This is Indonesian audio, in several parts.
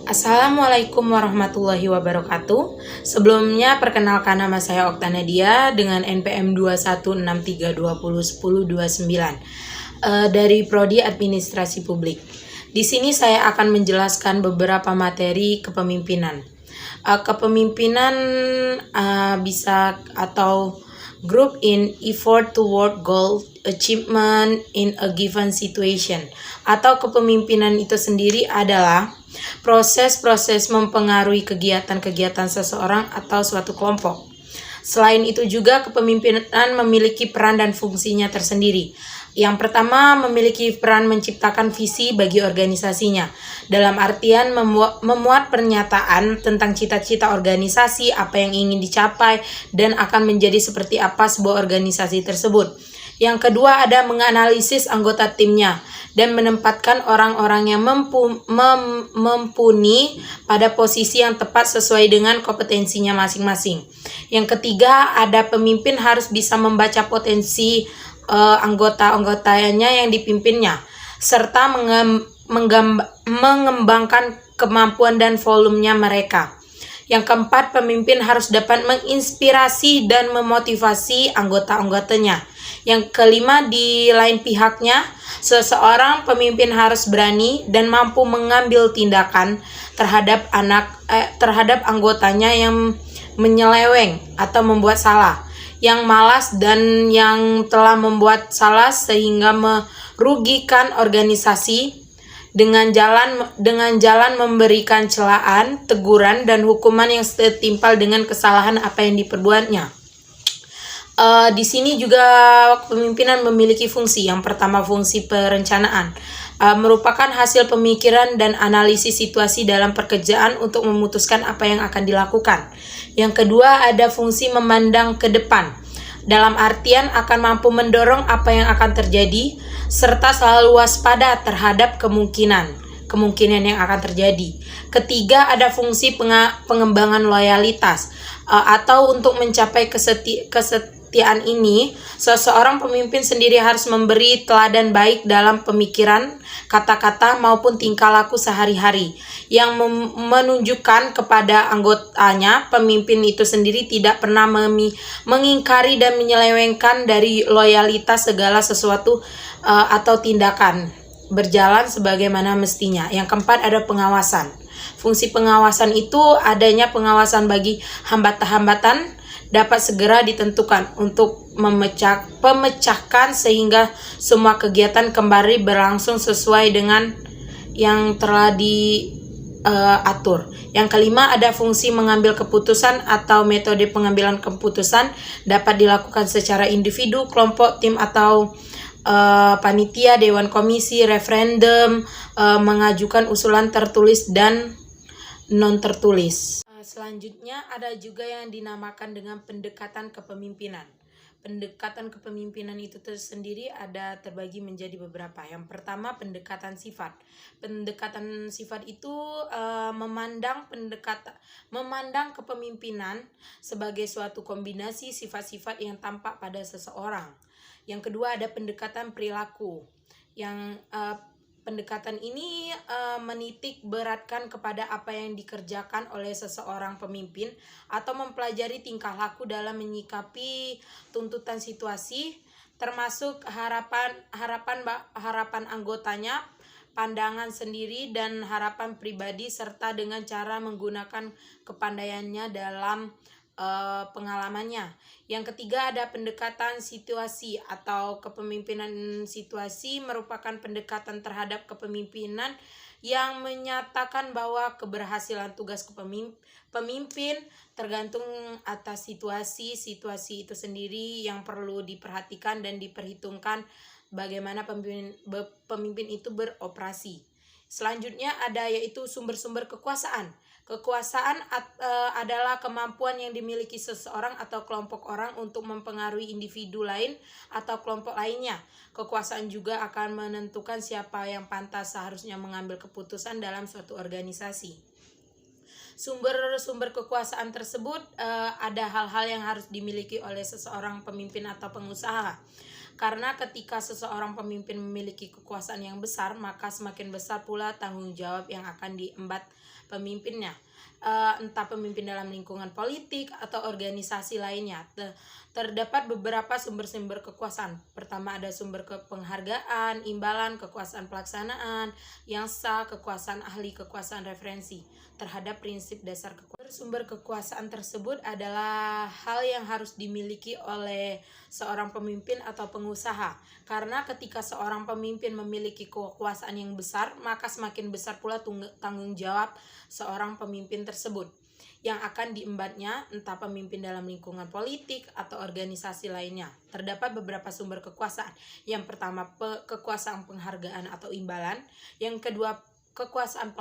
Assalamualaikum warahmatullahi wabarakatuh. Sebelumnya perkenalkan, nama saya Okta Nadia dengan NPM 21632201029 dari Prodi Administrasi Publik. Di sini saya akan menjelaskan beberapa materi kepemimpinan. Kepemimpinan bisa atau group in effort toward goal achievement in a given situation, atau kepemimpinan itu sendiri adalah proses-proses mempengaruhi kegiatan-kegiatan seseorang atau suatu kelompok. Selain itu juga kepemimpinan memiliki peran dan fungsinya tersendiri. Yang pertama, memiliki peran menciptakan visi bagi organisasinya, dalam artian memuat pernyataan tentang cita-cita organisasi, apa yang ingin dicapai, dan akan menjadi seperti apa sebuah organisasi tersebut. Yang kedua, ada menganalisis anggota timnya dan menempatkan orang-orang yang mumpuni pada posisi yang tepat sesuai dengan kompetensinya masing-masing. Yang ketiga, ada pemimpin harus bisa membaca potensi anggota-anggotanya yang dipimpinnya, serta mengembangkan kemampuan dan volumenya mereka. Yang keempat, pemimpin harus dapat menginspirasi dan memotivasi anggota-anggotanya. Yang kelima, di lain pihaknya, seseorang pemimpin harus berani dan mampu mengambil tindakan terhadap anggotanya yang menyeleweng atau membuat salah, yang malas dan yang telah membuat salah sehingga merugikan organisasi, dengan jalan memberikan celaan, teguran, dan hukuman yang setimpal dengan kesalahan apa yang diperbuatnya. Di sini juga pemimpinan memiliki fungsi. Yang pertama, fungsi perencanaan, merupakan hasil pemikiran dan analisis situasi dalam pekerjaan untuk memutuskan apa yang akan dilakukan. Yang kedua, ada fungsi memandang ke depan, dalam artian akan mampu mendorong apa yang akan terjadi, serta selalu waspada terhadap kemungkinan yang akan terjadi. Ketiga, ada fungsi pengembangan loyalitas, atau untuk mencapai kesetiaan ini, seseorang pemimpin sendiri harus memberi teladan baik dalam pemikiran, kata-kata, maupun tingkah laku sehari-hari, yang menunjukkan kepada anggotanya pemimpin itu sendiri tidak pernah mengingkari dan menyelewengkan dari loyalitas segala sesuatu atau tindakan, berjalan sebagaimana mestinya. Yang keempat, ada pengawasan. Fungsi pengawasan itu adanya pengawasan bagi hambatan-hambatan dapat segera ditentukan untuk pemecahkan sehingga semua kegiatan kembali berlangsung sesuai dengan yang telah diatur. Yang kelima, ada fungsi mengambil keputusan atau metode pengambilan keputusan dapat dilakukan secara individu, kelompok, tim, atau panitia, dewan komisi, referendum, mengajukan usulan tertulis dan non tertulis. Selanjutnya ada juga yang dinamakan dengan pendekatan kepemimpinan. Pendekatan kepemimpinan itu tersendiri ada terbagi menjadi beberapa. Yang pertama, pendekatan sifat. Pendekatan sifat itu memandang kepemimpinan sebagai suatu kombinasi sifat-sifat yang tampak pada seseorang. Yang kedua, ada pendekatan perilaku. Yang pendekatan ini menitik beratkan kepada apa yang dikerjakan oleh seseorang pemimpin atau mempelajari tingkah laku dalam menyikapi tuntutan situasi, termasuk harapan anggotanya, pandangan sendiri, dan harapan pribadi, serta dengan cara menggunakan kepandaiannya dalam pengalamannya. Yang ketiga, ada pendekatan situasi atau kepemimpinan situasi, merupakan pendekatan terhadap kepemimpinan yang menyatakan bahwa keberhasilan tugas pemimpin tergantung atas situasi itu sendiri yang perlu diperhatikan dan diperhitungkan bagaimana pemimpin itu beroperasi. Selanjutnya ada yaitu sumber-sumber kekuasaan. Kekuasaan adalah kemampuan yang dimiliki seseorang atau kelompok orang untuk mempengaruhi individu lain atau kelompok lainnya. Kekuasaan juga akan menentukan siapa yang pantas seharusnya mengambil keputusan dalam suatu organisasi. Sumber-sumber kekuasaan tersebut ada hal-hal yang harus dimiliki oleh seseorang pemimpin atau pengusaha. Karena ketika seseorang pemimpin memiliki kekuasaan yang besar, maka semakin besar pula tanggung jawab yang akan diemban pemimpinnya. Entah pemimpin dalam lingkungan politik atau organisasi lainnya. Terdapat beberapa sumber-sumber kekuasaan. Pertama ada sumber penghargaan, imbalan, kekuasaan pelaksanaan, yang sah, kekuasaan ahli, kekuasaan referensi. Terhadap prinsip dasar kekuasaan, sumber kekuasaan tersebut adalah hal yang harus dimiliki oleh seorang pemimpin atau pengusaha. Karena ketika seorang pemimpin memiliki kekuasaan yang besar, maka semakin besar pula tanggung jawab seorang pemimpin tersebut yang akan diembannya, entah pemimpin dalam lingkungan politik atau organisasi lainnya. Terdapat beberapa sumber kekuasaan. Yang pertama, kekuasaan penghargaan atau imbalan. Yang kedua, kekuasaan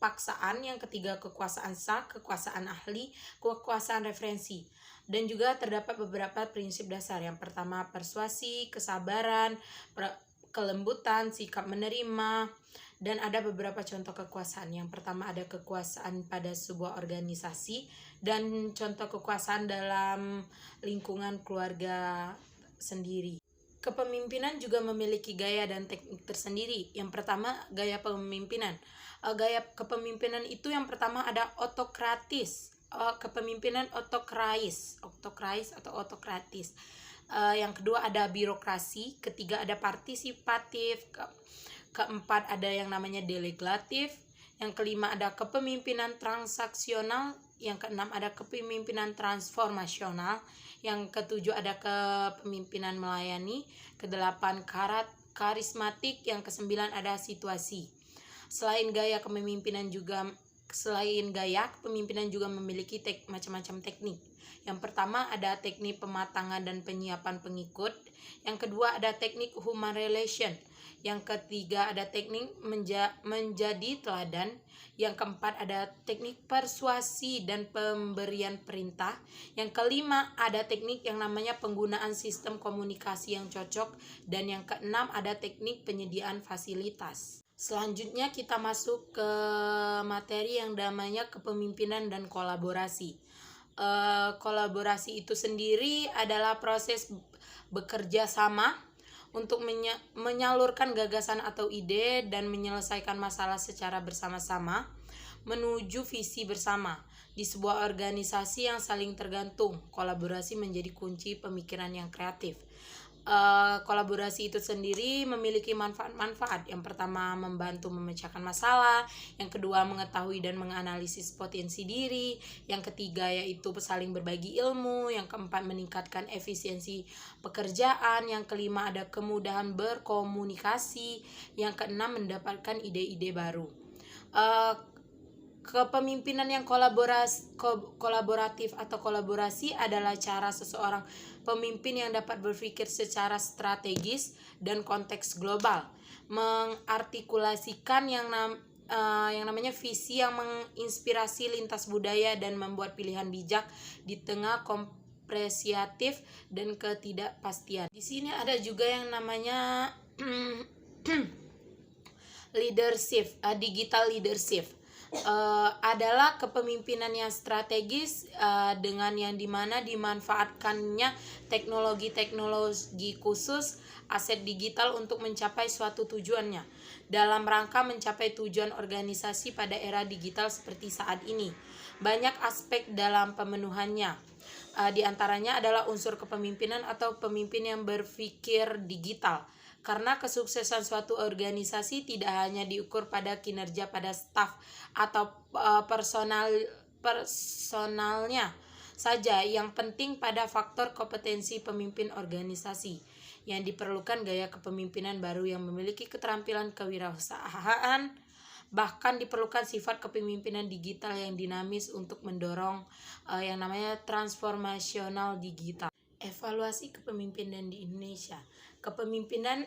paksaan. Yang ketiga, kekuasaan sah, kekuasaan ahli, kekuasaan referensi. Dan juga terdapat beberapa prinsip dasar. Yang pertama, persuasi, kesabaran, kelembutan, sikap menerima. Dan ada beberapa contoh kekuasaan. Yang pertama ada kekuasaan pada sebuah organisasi dan contoh kekuasaan dalam lingkungan keluarga sendiri. Kepemimpinan juga memiliki gaya dan teknik tersendiri. Yang pertama, gaya pemimpinan. Gaya kepemimpinan itu yang pertama ada otokratis. Kepemimpinan otokrais atau otokratis. Yang kedua ada birokrasi. Ketiga ada partisipatif. Keempat ada yang namanya delegatif. Yang kelima ada kepemimpinan transaksional. Yang keenam ada kepemimpinan transformasional. Yang ketujuh ada kepemimpinan melayani. Kedelapan karismatik. Yang kesembilan ada situasi. Selain gaya kepemimpinan juga memiliki macam-macam teknik. Yang pertama ada teknik pematangan dan penyiapan pengikut. Yang kedua ada teknik human relation. Yang ketiga ada teknik menjadi teladan. Yang keempat ada teknik persuasi dan pemberian perintah. Yang kelima ada teknik yang namanya penggunaan sistem komunikasi yang cocok. Dan yang keenam ada teknik penyediaan fasilitas. Selanjutnya kita masuk ke materi yang namanya kepemimpinan dan kolaborasi. Kolaborasi itu sendiri adalah proses bekerja sama untuk menyalurkan gagasan atau ide dan menyelesaikan masalah secara bersama-sama menuju visi bersama. Di sebuah organisasi yang saling tergantung, kolaborasi menjadi kunci pemikiran yang kreatif. Kolaborasi itu sendiri memiliki manfaat-manfaat. Yang pertama membantu memecahkan masalah. Yang kedua mengetahui dan menganalisis potensi diri. Yang ketiga yaitu saling berbagi ilmu. Yang keempat meningkatkan efisiensi pekerjaan. Yang kelima ada kemudahan berkomunikasi. Yang keenam mendapatkan ide-ide baru. Kepemimpinan yang kolaboratif atau kolaborasi adalah cara seseorang pemimpin yang dapat berpikir secara strategis dan konteks global, mengartikulasikan yang namanya visi yang menginspirasi lintas budaya dan membuat pilihan bijak di tengah kompresiatif dan ketidakpastian. Di sini ada juga yang namanya leadership, digital leadership. Adalah kepemimpinan yang strategis dengan yang dimana dimanfaatkannya teknologi khusus aset digital untuk mencapai suatu tujuannya dalam rangka mencapai tujuan organisasi pada era digital seperti saat ini. Banyak aspek dalam pemenuhannya. Di antaranya adalah unsur kepemimpinan atau pemimpin yang berpikir digital. Karena kesuksesan suatu organisasi tidak hanya diukur pada kinerja pada staf atau personalnya saja, yang penting pada faktor kompetensi pemimpin organisasi. Yang diperlukan gaya kepemimpinan baru yang memiliki keterampilan kewirausahaan, bahkan diperlukan sifat kepemimpinan digital yang dinamis untuk mendorong yang namanya transformasional digital. Evaluasi kepemimpinan di Indonesia. Kepemimpinan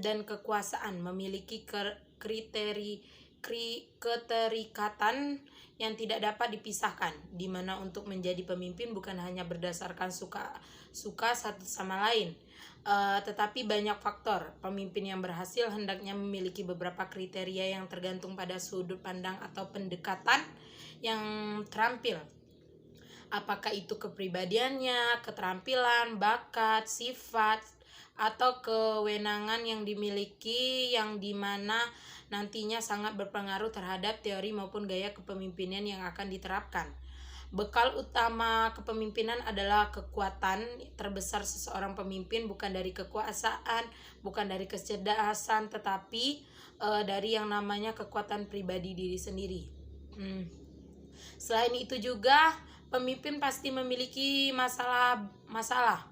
dan kekuasaan memiliki keterikatan yang tidak dapat dipisahkan, di mana untuk menjadi pemimpin bukan hanya berdasarkan suka satu sama lain, tetapi banyak faktor. Pemimpin yang berhasil hendaknya memiliki beberapa kriteria yang tergantung pada sudut pandang atau pendekatan yang terampil. Apakah itu kepribadiannya, keterampilan, bakat, sifat, atau kewenangan yang dimiliki yang dimana nantinya sangat berpengaruh terhadap teori maupun gaya kepemimpinan yang akan diterapkan. Bekal utama kepemimpinan adalah kekuatan terbesar seseorang pemimpin bukan dari kekuasaan, bukan dari kecerdasan, tetapi dari yang namanya kekuatan pribadi diri sendiri. Selain itu juga pemimpin pasti memiliki masalah.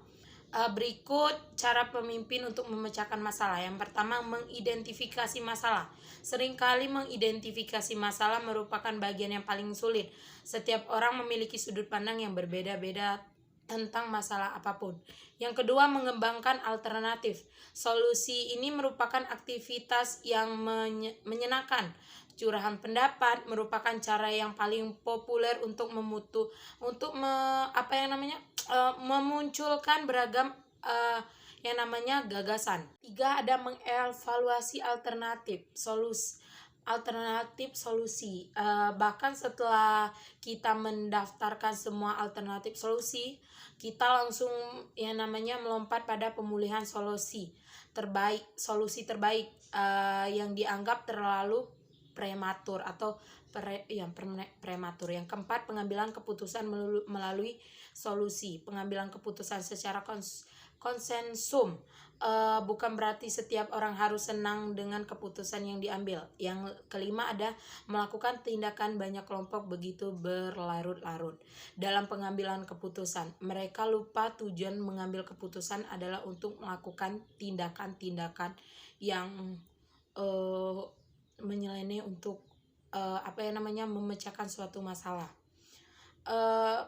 Berikut cara pemimpin untuk memecahkan masalah. Yang pertama, mengidentifikasi masalah. Seringkali mengidentifikasi masalah merupakan bagian yang paling sulit. Setiap orang memiliki sudut pandang yang berbeda-beda tentang masalah apapun. Yang kedua, mengembangkan alternatif. Solusi ini merupakan aktivitas yang menyenangkan. Curahan pendapat merupakan cara yang paling populer untuk memunculkan beragam yang namanya gagasan. 3, ada mengevaluasi alternatif solusi. Bahkan setelah kita mendaftarkan semua alternatif solusi, kita langsung yang namanya melompat pada pemulihan solusi terbaik yang dianggap terlalu prematur atau prematur. Yang keempat, pengambilan keputusan melalui solusi. Pengambilan keputusan secara konsensum. Bukan berarti setiap orang harus senang dengan keputusan yang diambil. Yang kelima, ada melakukan tindakan banyak kelompok begitu berlarut-larut dalam pengambilan keputusan. Mereka lupa tujuan mengambil keputusan adalah untuk melakukan tindakan-tindakan yang menyeleneh untuk memecahkan suatu masalah.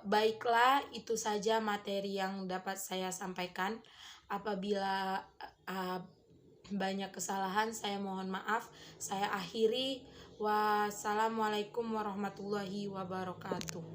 Baiklah, itu saja materi yang dapat saya sampaikan. Apabila banyak kesalahan, saya mohon maaf. Saya akhiri. Wassalamualaikum warahmatullahi wabarakatuh.